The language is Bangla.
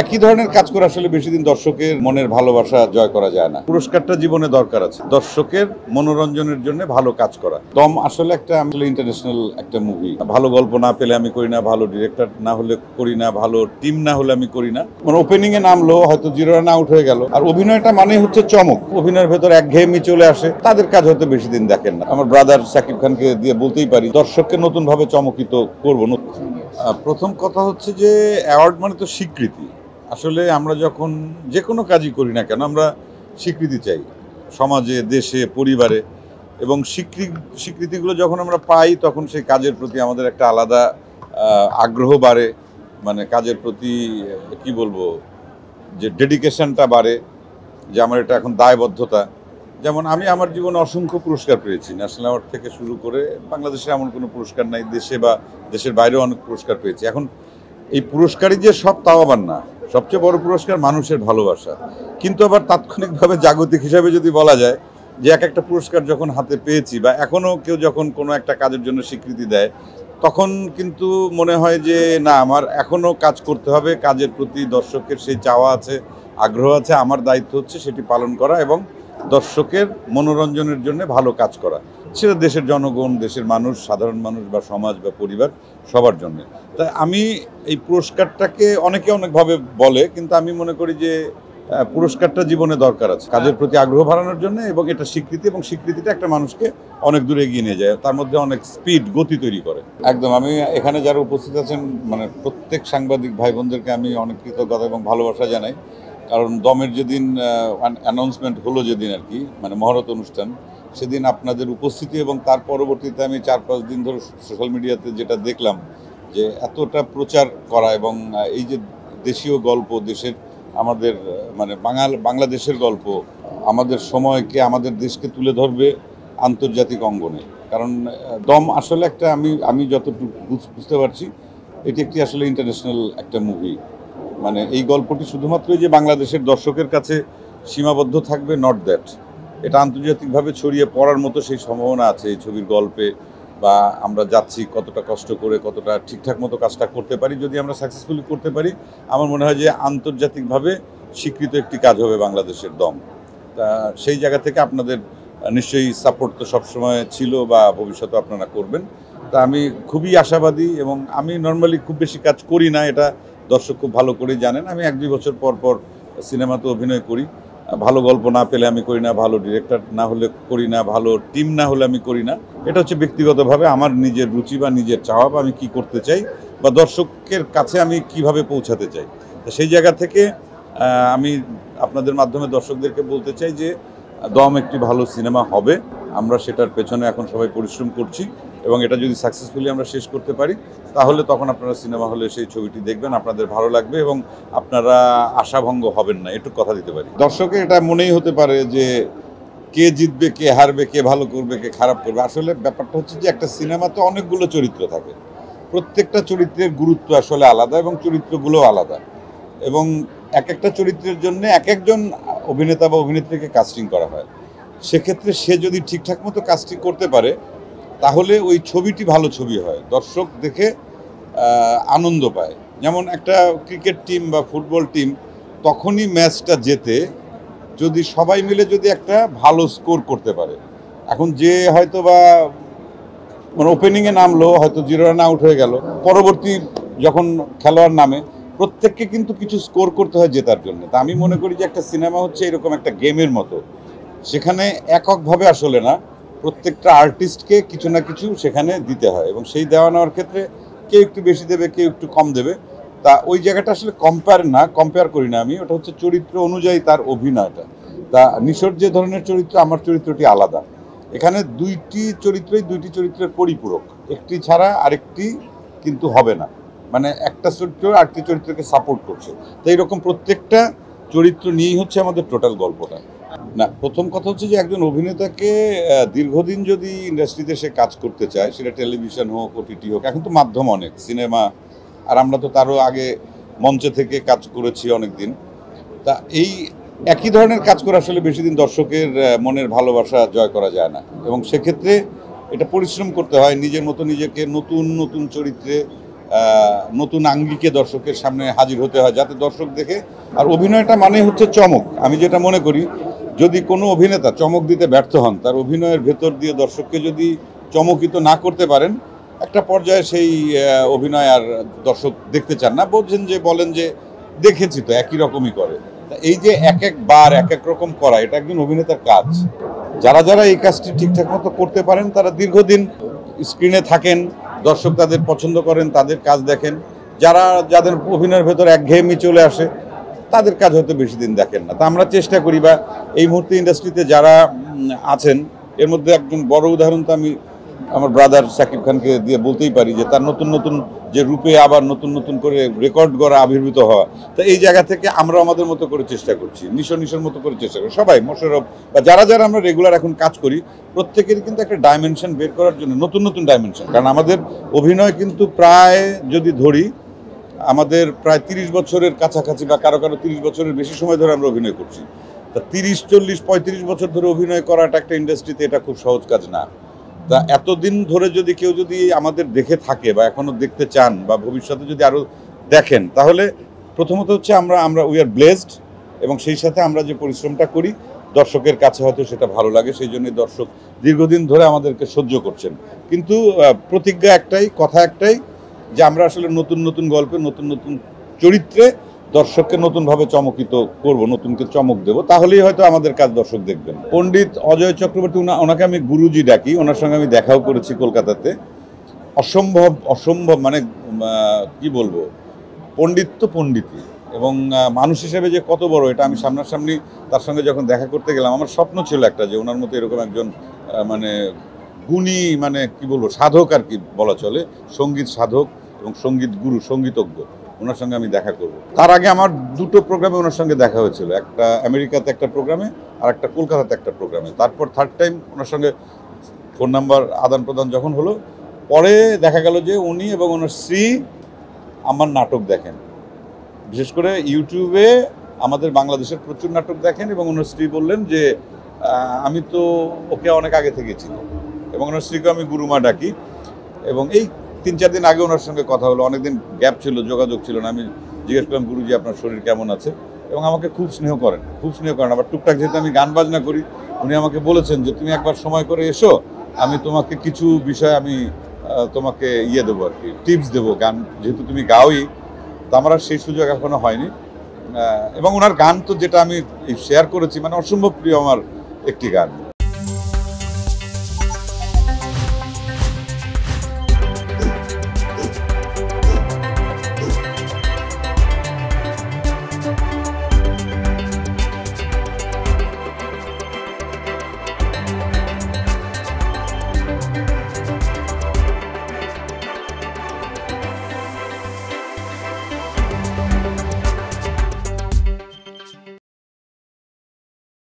একই ধরনের কাজ করে আসলে বেশি দিন দর্শকের মনের ভালোবাসা জয় করা যায় না। পুরস্কারটা জীবনে দরকার আছে, দর্শকের মনোরঞ্জনের জন্য ভালো কাজ করা। দম আসলে একটা ইন্টারন্যাশনাল একটা মুভি। ভালো গল্প না পেলে আমি করি না, ভালো ডিরেক্টর না হলে করি না, ভালো টিম না হলে আমি করি না। মানে ওপেনিং এ নামলো, হয়তো 0 রান আউট হয়ে গেল। আর অভিনয়টা মানে হচ্ছে চমক। অভিনয়ের ভেতর একঘেয়েমি চলে আসে, তাদের কাজ হয়তো বেশি দিন দেখেন না। আমার ব্রাদার সাকিব খানকে দিয়ে বলতেই পারি, দর্শককে নতুন ভাবে চমকিত করবো। প্রথম কথা হচ্ছে যে অ্যাওয়ার্ড মানে তো স্বীকৃতি। আসলে আমরা যখন যে কোনো কাজই করি না কেন, আমরা স্বীকৃতি চাই সমাজে, দেশে, পরিবারে। এবং স্বীকৃতিগুলো যখন আমরা পাই, তখন সেই কাজের প্রতি আমাদের একটা আলাদা আগ্রহ বাড়ে। মানে কাজের প্রতি কি বলবো, যে ডেডিকেশনটা বাড়ে, যে আমার এটা এখন দায়বদ্ধতা। যেমন আমি আমার জীবনে অসংখ্য পুরস্কার পেয়েছি, ন্যাশনাল অ্যাওয়ার্ড থেকে শুরু করে। বাংলাদেশে এমন কোনো পুরস্কার নাই, দেশে বা দেশের বাইরেও অনেক পুরস্কার পেয়েছি। এখন এই পুরস্কারই যে সব, তাও আবার না। সবচেয়ে বড় পুরস্কার মানুষের ভালোবাসা। কিন্তু আবার তাৎক্ষণিকভাবে জাগতিক হিসাবে যদি বলা যায় যে এক একটা পুরস্কার যখন হাতে পেয়েছি, বা এখনও কেউ যখন কোনো একটা কাজের জন্য স্বীকৃতি দেয়, তখন কিন্তু মনে হয় যে না, আমার এখনও কাজ করতে হবে। কাজের প্রতি দর্শকের সেই চাওয়া আছে, আগ্রহ আছে। আমার দায়িত্ব হচ্ছে সেটি পালন করা এবং দর্শকের মনোরঞ্জনের জন্য ভালো কাজ করা। সেটা দেশের জনগণ, দেশের মানুষ, সাধারণ মানুষ বা সমাজ বা পরিবার, সবার জন্য। তাই আমি এই পুরস্কারটাকে অনেকে অনেকভাবে বলে, কিন্তু আমি মনে করি যে পুরস্কারটা জীবনে দরকার আছে কাজের প্রতি আগ্রহ বাড়ানোর জন্য, এবং এটা স্বীকৃতি, এবং স্বীকৃতিটা একটা মানুষকে অনেক দূরে এগিয়ে নিয়ে যায়, তার মধ্যে অনেক স্পিড, গতি তৈরি করে। একদম, আমি এখানে যারা উপস্থিত আছেন, মানে প্রত্যেক সাংবাদিক ভাই বোনদেরকে আমি অনেক কৃতজ্ঞতা এবং ভালোবাসা জানাই। কারণ দমের যেদিন অ্যানাউন্সমেন্ট হলো, যেদিন আর কি মানে মহরত অনুষ্ঠান, সেদিন আপনাদের উপস্থিতি এবং তার পরবর্তীতে আমি 4-5 দিন ধরে সোশ্যাল মিডিয়াতে যেটা দেখলাম, যে এতটা প্রচার করা, এবং এই যে দেশীয় গল্প, দেশের আমাদের মানে বাংলাদেশের গল্প, আমাদের সময়কে, আমাদের দেশকে তুলে ধরবে আন্তর্জাতিক অঙ্গনে। কারণ দম আসলে একটা, আমি যতটুকু বুঝতে পারছি, এটি একটি আসলে ইন্টারন্যাশনাল একটা মুভি। মানে এই গল্পটি শুধুমাত্র যে বাংলাদেশের দর্শকের কাছে সীমাবদ্ধ থাকবে, নট দ্যাট। এটা আন্তর্জাতিকভাবে ছড়িয়ে পড়ার মতো সেই সম্ভাবনা আছে এই ছবির গল্পে। বা আমরা যাচ্ছি কতটা কষ্ট করে, কতটা ঠিকঠাক মতো কাজটা করতে পারি, যদি আমরা সাকসেসফুলি করতে পারি, আমার মনে হয় যে আন্তর্জাতিকভাবে স্বীকৃত একটি কাজ হবে বাংলাদেশের দম। তা সেই জায়গা থেকে আপনাদের নিশ্চয়ই সাপোর্ট তো সবসময় ছিল, বা ভবিষ্যতে আপনারা করবেন। তা আমি খুবই আশাবাদী, এবং আমি নর্মালি খুব বেশি কাজ করি না, এটা দর্শক খুব ভালো করেই জানেন। আমি 1-2 বছর পর পর সিনেমাতে অভিনয় করি। ভালো গল্প না পেলে আমি করি না, ভালো ডিরেক্টর না হলে করি না, ভালো টিম না হলে আমি করি না। এটা হচ্ছে ব্যক্তিগতভাবে আমার নিজের রুচি বা নিজের চাওয়া, বা আমি কী করতে চাই, বা দর্শকের কাছে আমি কিভাবে পৌঁছাতে চাই। তো সেই জায়গা থেকে আমি আপনাদের মাধ্যমে দর্শকদেরকে বলতে চাই যে দম একটি ভালো সিনেমা হবে। আমরা সেটার পেছনে এখন সবাই পরিশ্রম করছি, এবং এটা যদি সাকসেসফুলি আমরা শেষ করতে পারি, তাহলে তখন আপনারা সিনেমা হলে সেই ছবিটি দেখবেন, আপনাদের ভালো লাগবে, এবং আপনারা আশাভঙ্গ হবেন না, একটু কথা দিতে পারি। দর্শকের এটা মনেই হতে পারে যে কে জিতবে, কে হারবে, কে ভালো করবে, কে খারাপ করবে। আসলে ব্যাপারটা হচ্ছে যে একটা সিনেমাতে অনেকগুলো চরিত্র থাকে, প্রত্যেকটা চরিত্রের গুরুত্ব আসলে আলাদা, এবং চরিত্রগুলো আলাদা, এবং এক একটা চরিত্রের জন্য এক একজন অভিনেতা বা অভিনেত্রীকে কাস্টিং করা হয়। সেক্ষেত্রে সে যদি ঠিকঠাক মতো কাজটি করতে পারে, তাহলে ওই ছবিটি ভালো ছবি হয়, দর্শক দেখে আনন্দ পায়। যেমন একটা ক্রিকেট টিম বা ফুটবল টিম তখনই ম্যাচটা জেতে যদি সবাই মিলে যদি একটা ভালো স্কোর করতে পারে। এখন যে হয়তো বা মানে ওপেনিংয়ে নামলো, হয়তো 0 রান আউট হয়ে গেল, পরবর্তী যখন খেলোয়াড় নামে, প্রত্যেককে কিন্তু কিছু স্কোর করতে হয় জেতার জন্য। তা আমি মনে করি যে একটা সিনেমা হচ্ছে এরকম একটা গেমের মতো, সেখানে এককভাবে আসলে না, প্রত্যেকটা আর্টিস্টকে কিছু না কিছু সেখানে দিতে হয়, এবং সেই দেওয়া নেওয়ার ক্ষেত্রে কেউ একটু বেশি দেবে, কেউ একটু কম দেবে। তা ওই জায়গাটা আসলে কম্পেয়ার করি না আমি, ওটা হচ্ছে চরিত্র অনুযায়ী তার অভিনয়টা। তা নিশোর যে ধরনের চরিত্র, আমার চরিত্রটি আলাদা। এখানে দুইটি চরিত্রের পরিপূরক, একটি ছাড়া আরেকটি কিন্তু হবে না। মানে একটা চরিত্র আরেকটি চরিত্রকে সাপোর্ট করছে। তো এইরকম প্রত্যেকটা চরিত্র নিয়েই হচ্ছে আমাদের টোটাল গল্পটা। না, প্রথম কথা হচ্ছে যে একজন অভিনেতাকে দীর্ঘদিন যদি ইন্ডাস্ট্রিতে সে কাজ করতে চায়, সেটা টেলিভিশন হোক, ওটিটি হোক, এখন তো মাধ্যম অনেক, সিনেমা, আর আমরা তো তারও আগে মঞ্চে থেকে কাজ করেছি অনেক দিন। তা এই একই ধরনের কাজ করে আসলে বেশি দিন দর্শকের মনের ভালোবাসা জয় করা যায় না, এবং সেক্ষেত্রে এটা পরিশ্রম করতে হয়, নিজের মতো নিজেকে নতুন নতুন চরিত্রে নতুন আঙ্গিকে দর্শকের সামনে হাজির হতে হয় যাতে দর্শক দেখে। আর অভিনয়টা মানে হচ্ছে চমক। আমি যেটা মনে করি, যদি কোনো অভিনেতা চমক দিতে ব্যর্থ হন, তার অভিনয়ের ভেতর দিয়ে দর্শককে যদি চমকিত না করতে পারেন, একটা পর্যায়ে সেই অভিনয় আর দর্শক দেখতে চান না, বলেন যে দেখেছি তো একই রকমই করে। এই যে এক একবার এক এক রকম করা, এটা একজন অভিনেতার কাজ। যারা এই কাজটি ঠিকঠাক মতো করতে পারেন তারা দীর্ঘদিন স্ক্রিনে থাকেন, দর্শক তাদের পছন্দ করেন, তাদের কাজ দেখেন। যাদের অভিনয়ের ভেতর একঘেয়েমি চলে আসে, তাদের কাজ হয়তো বেশি দিন দেখেন না। তা আমরা চেষ্টা করি, বা এই মুহূর্তে ইন্ডাস্ট্রিতে যারা আছেন, এর মধ্যে একজন বড় উদাহরণ তো আমি আমার ব্রাদার শাকিব খানকে দিয়ে বলতেই পারি, যে তার নতুন নতুন যে রূপে আবার নতুন নতুন করে রেকর্ড করা, আবির্ভূত হওয়া। তো এই জায়গা থেকে আমরা আমাদের মতো করে চেষ্টা করছি, নিশোর মতো করে চেষ্টা করি সবাই, মোশাররফ বা যারা আমরা রেগুলার এখন কাজ করি, প্রত্যেকেরই কিন্তু একটা ডাইমেনশন বের করার জন্য নতুন নতুন ডাইমেনশন। কারণ আমাদের অভিনয় কিন্তু প্রায় যদি ধরি, আমাদের প্রায় 30 বছরের কাছাকাছি, বা কারো 30 বছরের বেশি সময় ধরে আমরা অভিনয় করছি। তা 30, 40, 35 বছর ধরে অভিনয় করাটা একটা ইন্ডাস্ট্রিতে এটা খুব সহজ কাজ না। তা এতদিন ধরে কেউ যদি আমাদের দেখে থাকে বা এখনো দেখতে চান, বা ভবিষ্যতে যদি আরো দেখেন, তাহলে প্রথমত হচ্ছে আমরা উই আর ব্লেসড, এবং সেই সাথে আমরা যে পরিশ্রমটা করি দর্শকের কাছে হয়তো সেটা ভালো লাগে, সেই জন্য দর্শক দীর্ঘদিন ধরে আমাদেরকে সহ্য করছেন। কিন্তু প্রতিজ্ঞা একটাই, কথা একটাই, যে আমরা আসলে নতুন নতুন গল্পে, নতুন নতুন চরিত্রে দর্শককে নতুনভাবে চমকিত করব, নতুনকে চমক দেব, তাহলেই হয়তো আমাদের কাজ দর্শক দেখবেন। পণ্ডিত অজয় চক্রবর্তী, ওনাকে আমি গুরুজি ডাকি, ওনার সঙ্গে আমি দেখাও করেছি কলকাতাতে। অসম্ভব মানে কি বলবো, পণ্ডিত তো পণ্ডিতই, এবং মানুষ হিসেবে যে কত বড়, এটা আমি সামনাসামনি তার সঙ্গে যখন দেখা করতে গেলাম, আমার স্বপ্ন ছিল একটা, যে ওনার মতো এরকম একজন মানে গুণী, মানে কি বলবো, সাধক আর কি বলা চলে, সঙ্গীত সাধক এবং সঙ্গীত গুরু, সঙ্গীতজ্ঞ, ওনার সঙ্গে আমি দেখা করব। তার আগে আমার দুটো প্রোগ্রামে ওনার সঙ্গে দেখা হয়েছিল, একটা আমেরিকাতে একটা প্রোগ্রামে, আর একটা কলকাতাতে একটা প্রোগ্রামে। তারপর থার্ড টাইম ওনার সঙ্গে ফোন নাম্বার আদান প্রদান যখন হলো, পরে দেখা গেল যে উনি এবং ওনার স্ত্রী আমার নাটক দেখেন, বিশেষ করে ইউটিউবে আমাদের বাংলাদেশের প্রচুর নাটক দেখেন, এবং ওনার স্ত্রী বললেন যে আমি তো ওকে অনেক আগে থেকে চিনি, এবং ওনার স্ত্রীকে আমি গুরুমা ডাকি। এবং এই 3-4 দিন আগে ওনার সঙ্গে কথা হলো, অনেকদিন গ্যাপ ছিল, যোগাযোগ ছিল না। আমি জিজ্ঞেস করলাম, গুরুজি আপনার শরীর কেমন আছে? এবং আমাকে খুব স্নেহ করেন। আবার টুকটাক যেহেতু আমি গান বাজনা করি, উনি আমাকে বলেছেন যে তুমি একবার সময় করে এসো, আমি তোমাকে কিছু বিষয় আমি তোমাকে দেবো আর কি, টিপস দেবো, গান যেহেতু তুমি গাওই। তো আমার আর সেই সুযোগ এখনো হয়নি। এবং ওনার গান তো যেটা আমি শেয়ার করেছি, মানে অসম্ভব প্রিয় আমার একটি গান।